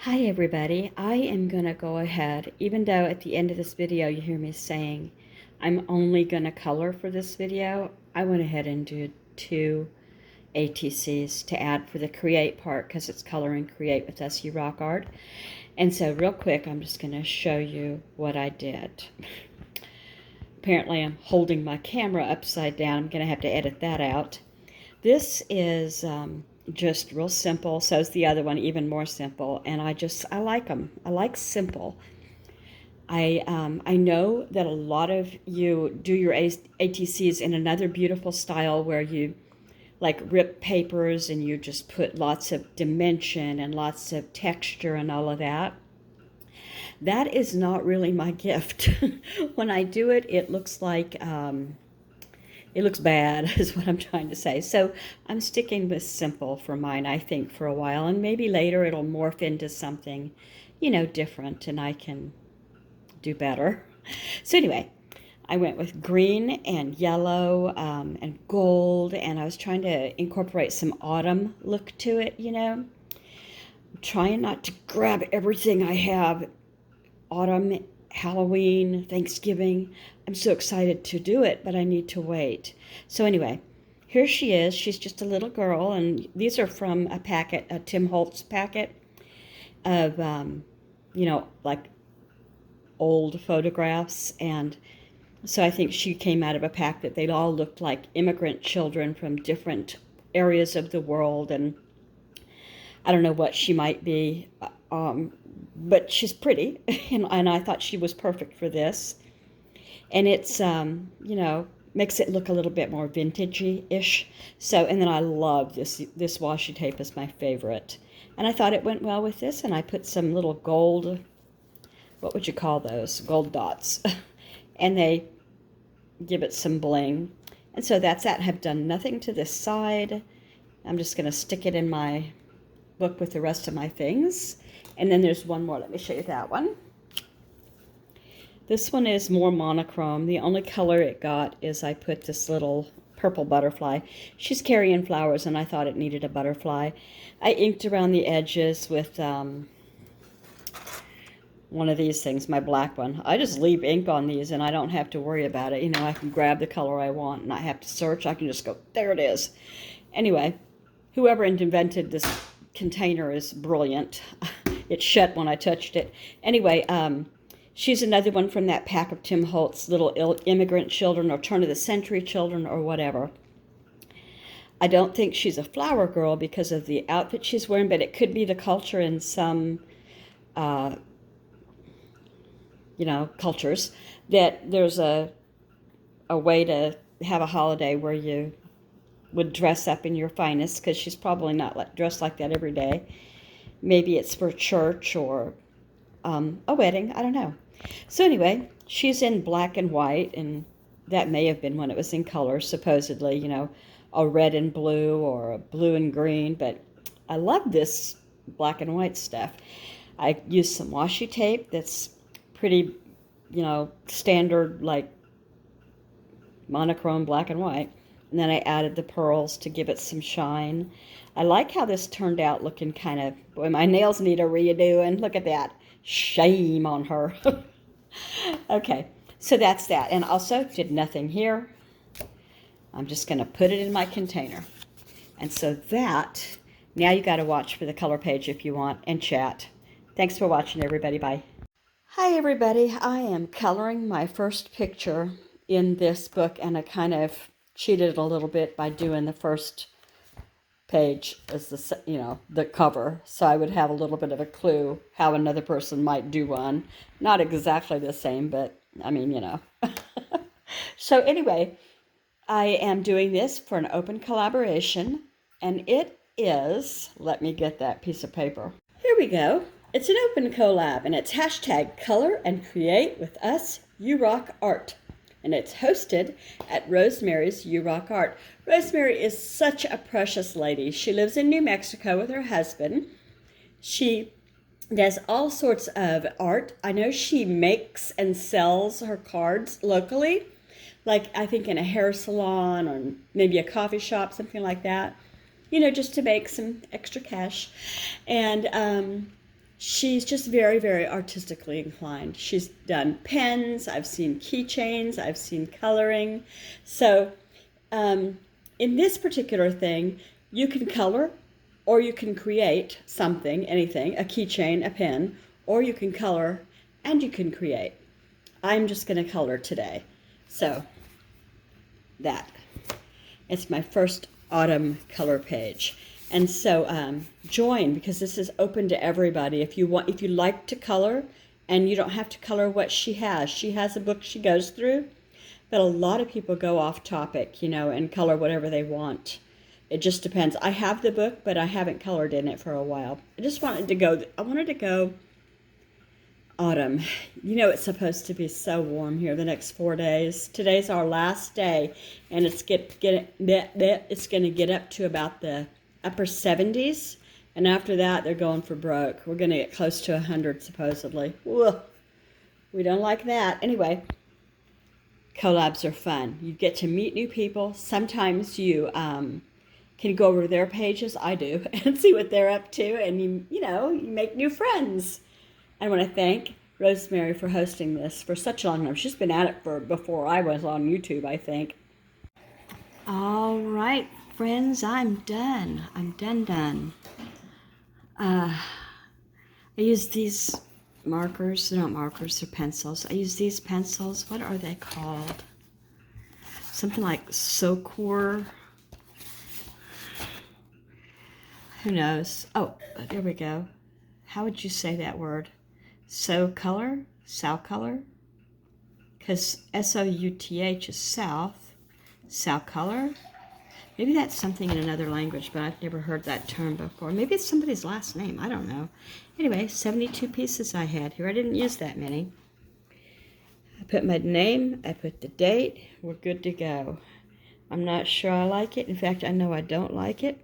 Hi everybody, I am going to go ahead, even though at the end of this video you hear me saying I'm only going to color for this video, I went ahead and did two ATCs to add for the create part because it's color and create with SU Rock Art. And so real quick, I'm just going to show you what I did. Apparently I'm holding my camera upside down. I'm going to have to edit that out. This is just real simple. So is the other one, even more simple. And I like them. I like simple. I know that a lot of you do your ATCs in another beautiful style where you like rip papers and you just put lots of dimension and lots of texture and all of that. That is not really my gift. When I do it, it looks like it looks bad is what I'm trying to say. So I'm sticking with simple for mine, I think, for a while. And maybe later it'll morph into something, different and I can do better. So anyway, I went with green and yellow and gold. And I was trying to incorporate some autumn look to it, I'm trying not to grab everything I have. Autumn, Halloween, Thanksgiving. I'm so excited to do it, but I need to wait. So anyway, here she is. She's just a little girl, and these are from a Tim Holtz packet of, like old photographs. And so I think she came out of a pack that they all looked like immigrant children from different areas of the world. And I don't know what she might be, but she's pretty, and I thought she was perfect for this. And it's, makes it look a little bit more vintagey-ish. So, and then I love this washi tape is my favorite. And I thought it went well with this, and I put some little gold, what would you call those? Gold dots. And they give it some bling. And so that's that. I've done nothing to this side. I'm just going to stick it in my book with the rest of my things. And then there's one more. Let me show you that one. This one is more monochrome. The only color it got is I put this little purple butterfly. She's carrying flowers, and I thought it needed a butterfly. I inked around the edges with one of these things, my black one. I just leave ink on these, and I don't have to worry about it. I can grab the color I want, and I have to search. I can just go, there it is. Anyway, whoever invented this container is brilliant. It shut when I touched it. Anyway, she's another one from that pack of Tim Holtz little immigrant children or turn of the century children or whatever. I don't think she's a flower girl because of the outfit she's wearing, but it could be the culture in some, cultures that there's a way to have a holiday where you would dress up in your finest, because she's probably not dressed like that every day. Maybe it's for church or a wedding. I don't know. So anyway, she's in black and white, and that may have been when it was in color, supposedly, a red and blue or a blue and green. But I love this black and white stuff. I used some washi tape that's pretty, standard, like monochrome black and white. And then I added the pearls to give it some shine. I like how this turned out looking kind of, boy, my nails need a redo, look at that. Shame on her. Okay, so that's that. And also did nothing here. I'm just going to put it in my container. And so that, now you got to watch for the color page if you want, and chat. Thanks for watching, everybody. Bye. Hi, everybody. I am coloring my first picture in this book, and I kind of cheated a little bit by doing the first page as the cover, so I would have a little bit of a clue how another person might do one. Not exactly the same, but I mean, So anyway, I am doing this for an open collaboration, and it is, let me get that piece of paper. Here we go. It's an open collab, and it's hashtag color and create with us, You Rock Art. And it's hosted at Rosemary's You Rock Art. Rosemary is such a precious lady. She lives in New Mexico with her husband. She does all sorts of art. I know she makes and sells her cards locally, like I think in a hair salon or maybe a coffee shop, something like that, just to make some extra cash. And she's just very, very artistically inclined. She's done pens, I've seen keychains, I've seen coloring. So in this particular thing, you can color or you can create something, anything, a keychain, a pen, or you can color and you can create. I'm just going to color today. So that. It's my first autumn color page. And so join, because this is open to everybody. If you like to color, and you don't have to color what she has. She has a book she goes through, but a lot of people go off topic, you know, and color whatever they want. It just depends. I have the book, but I haven't colored in it for a while. I wanted to go autumn. You know, it's supposed to be so warm here the next 4 days. Today's our last day, and it's going to get up to about the upper 70s, and after that they're going for broke. We're going to get close to 100 supposedly. Ugh. We don't like that. Anyway, collabs are fun. You get to meet new people. Sometimes you can go over their pages. I do, and see what they're up to, and you make new friends. I want to thank Rosemary for hosting this for such a long time. She's been at it before I was on YouTube, I think. All right, friends, I'm done. I'm done. I use these markers. They're not markers, they're pencils. I use these pencils. What are they called? Something like Socor. Who knows? Oh, there we go. How would you say that word? Southcolor? Because S-O-U-T-H is south. Southcolor? Maybe that's something in another language, but I've never heard that term before. Maybe it's somebody's last name. I don't know. Anyway, 72 pieces I had here. I didn't use that many. I put my name. I put the date. We're good to go. I'm not sure I like it. In fact, I know I don't like it.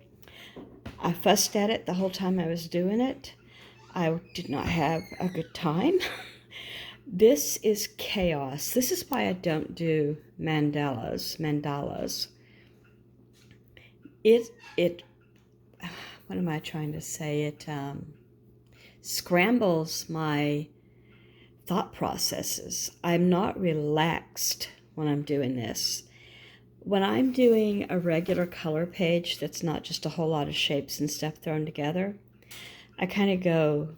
I fussed at it the whole time I was doing it. I did not have a good time. This is chaos. This is why I don't do mandalas. What am I trying to say? It scrambles my thought processes. I'm not relaxed when I'm doing this. When I'm doing a regular color page that's not just a whole lot of shapes and stuff thrown together, I kind of go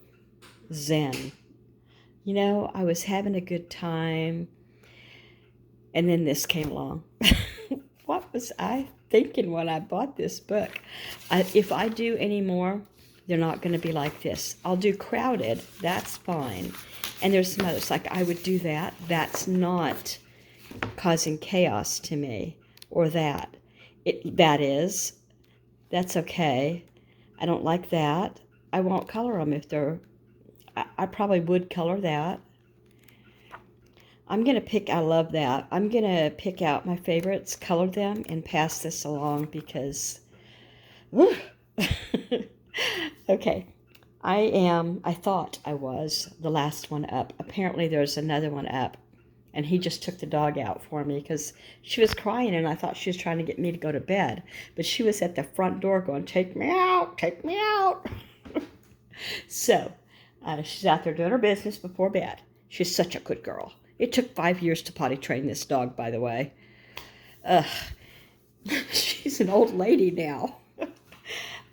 zen. You know, I was having a good time, and then this came along. What was I thinking when I bought this book? If I do any more, they're not going to be like this. I'll do crowded. That's fine. And there's some others, like I would do that. That's not causing chaos to me, or that. That's okay. I don't like that. I won't color them if they're, I probably would color that. I love that. I'm going to pick out my favorites, color them, and pass this along because, okay. I thought I was the last one up. Apparently there's another one up, and he just took the dog out for me because she was crying, and I thought she was trying to get me to go to bed. But she was at the front door going, "Take me out, take me out." So she's out there doing her business before bed. She's such a good girl. It took 5 years to potty train this dog, by the way. She's an old lady now.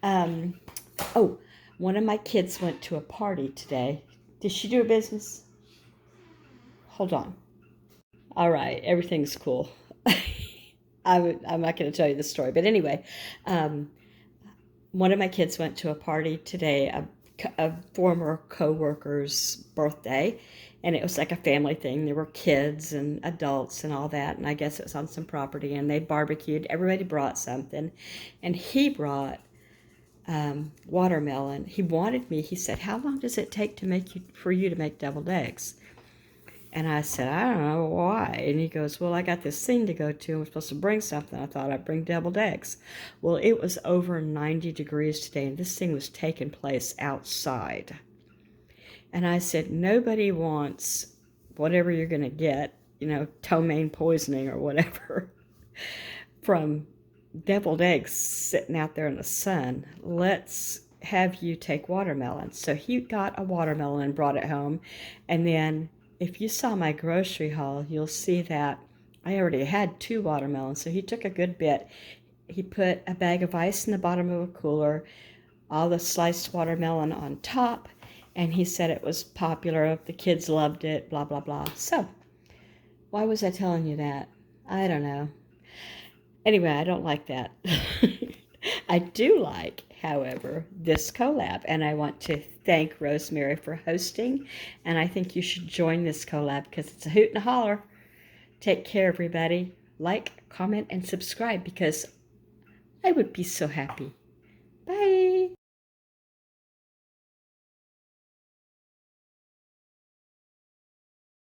Oh, one of my kids went to a party today. Did she do her business? Hold on. All right, everything's cool. I'm not going to tell you the story, but anyway, one of my kids went to a party today, a former co-worker's birthday, and it was like a family thing. There were kids and adults and all that, and I guess it was on some property, and they barbecued. Everybody brought something, and he brought watermelon. He said, "How long does it take for you to make deviled eggs?" And I said, "I don't know why." And he goes, "Well, I got this thing to go to, and we're supposed to bring something. I thought I'd bring deviled eggs." Well, it was over 90 degrees today, and this thing was taking place outside. And I said, nobody wants whatever you're going to get, ptomaine poisoning or whatever, from deviled eggs sitting out there in the sun. Let's have you take watermelons. So he got a watermelon and brought it home. And then if you saw my grocery haul, you'll see that I already had 2 watermelons. So he took a good bit. He put a bag of ice in the bottom of a cooler, all the sliced watermelon on top, and he said it was popular. The kids loved it, blah, blah, blah. So why was I telling you that? I don't know. Anyway, I don't like that. I do like, however, this collab, and I want to thank Rosemary for hosting, and I think you should join this collab because it's a hoot and a holler. Take care, everybody. Like, comment, and subscribe because I would be so happy.